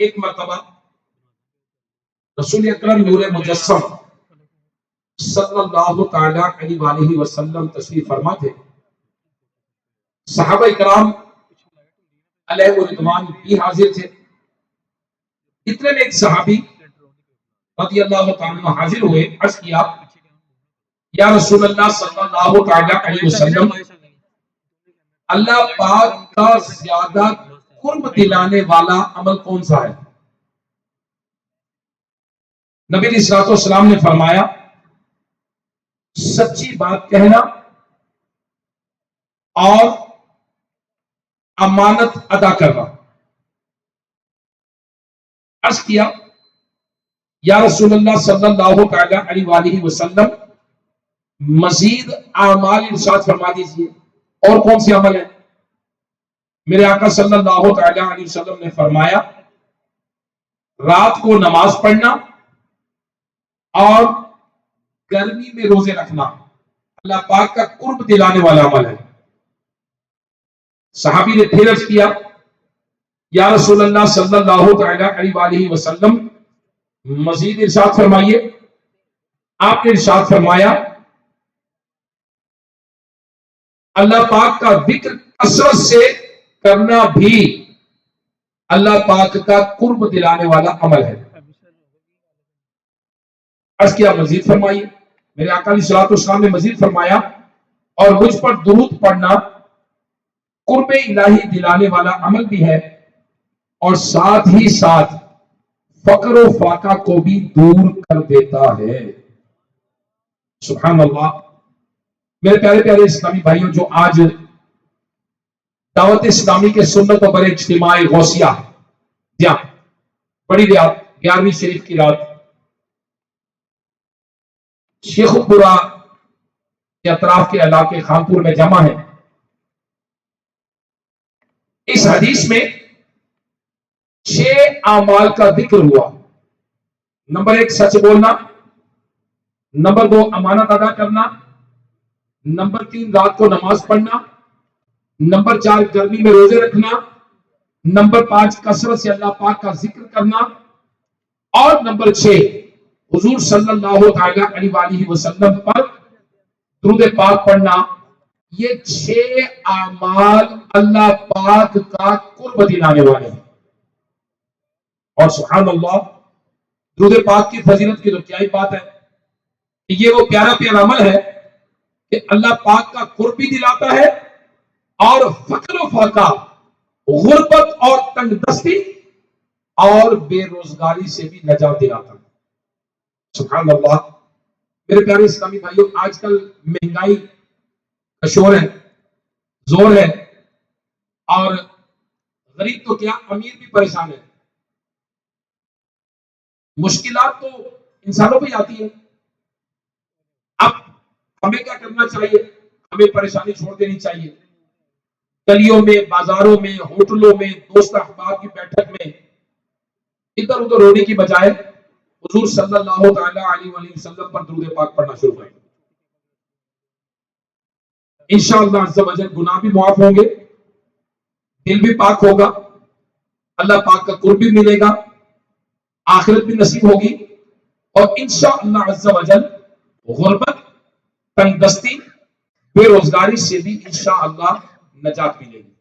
ایک مرتبہ رسول اکرم نور مجسم صلی اللہ تعالی علیہ وآلہ وسلم تشریف فرما تھے. صحابہ اکرام علیہ رضوان بھی حاضر تھے. اتنے میں ایک صحابی رضی اللہ تعالی عنہ حاضر ہوئے. عرض کیا یا رسول اللہ صلی اللہ تعالی علیہ وسلم، اللہ پاک کا زیادہ قرب دلانے والا عمل کون سا ہے؟ نبی علیہ الصلوۃ والسلام نے فرمایا سچی بات کہنا اور امانت ادا کرنا. عرض کیا یا رسول اللہ صلی اللہ تعالی علیہ وآلہ وسلم، مزید اعمال ارشاد فرما دیجئے، اور کون سے عمل ہیں؟ میرے آقا صلی اللہ تعالی علیہ وسلم نے فرمایا رات کو نماز پڑھنا اور گرمی میں روزے رکھنا اللہ پاک کا قرب دلانے والا عمل ہے. صحابی نے پھر عرض کیا یا رسول اللہ صلی اللہ تعالی علیہ وآلہ وسلم، مزید ارشاد فرمائیے. آپ نے ارشاد فرمایا اللہ پاک کا ذکر کثرت سے کرنا بھی اللہ پاک کا قرب دلانے والا عمل ہے. عرض کیا مزید فرمائیے. میرے آقا علیہ الصلوۃ والسلام نے مزید فرمایا اور مجھ پر درود پڑھنا قرب الہی دلانے والا عمل بھی ہے اور ساتھ ہی ساتھ فقر و فاقہ کو بھی دور کر دیتا ہے. سبحان اللہ. میرے پیارے پیارے اسلامی بھائیوں، جو آج دعوت اسلامی کے سنت و بڑے اجتماع غوثیہ جہاں بڑی رات 11ویں شریف کی رات شیخ پورہ کے اطراف کے علاقے خانپور میں جمع ہے، اس حدیث میں 6 اعمال کا ذکر ہوا. نمبر 1 سچ بولنا، نمبر 2 امانت ادا کرنا، نمبر 3 رات کو نماز پڑھنا، نمبر 4 گرمی میں روزے رکھنا، نمبر 5 کثرت سے اللہ پاک کا ذکر کرنا، اور نمبر 6 حضور صلی اللہ تعالی علیہ وآلہ وسلم پر درود پاک پڑھنا. یہ 6 اعمال اللہ پاک کا قرب دلانے والے ہیں. اور سبحان اللہ، درود پاک کی فضیلت کی تو کیا ہی بات ہے. یہ وہ پیارا پیارا عمل ہے کہ اللہ پاک کا قرب بھی دلاتا ہے اور فقر و فاقہ، غربت اور تنگ دستی اور بے روزگاری سے بھی نجات دلاتا ہے. سبحان اللہ. میرے پیارے اسلامی بھائیوں، آج کل مہنگائی کا شور ہے، زور ہے، اور غریب تو کیا امیر بھی پریشان ہے. مشکلات تو انسانوں پہ آتی ہے. اب ہمیں کیا کرنا چاہیے؟ ہمیں پریشانی چھوڑ دینی چاہیے. گلیوں میں، بازاروں میں، ہوٹلوں میں، دوست احباب کی بیٹھک میں ادھر ادھر رونے کی بجائے حضور صلی اللہ تعالی علیہ وآلہ وسلم پر درود پاک پڑھنا شروع کریں. انشاءاللہ عز و جل گناہ بھی معاف ہوں گے، دل بھی پاک ہوگا، اللہ پاک کا قرب بھی ملے گا، آخرت بھی نصیب ہوگی، اور انشاءاللہ عز و جل غربت، تنگ دستی، بے روزگاری سے بھی انشاءاللہ نجات ملے گی.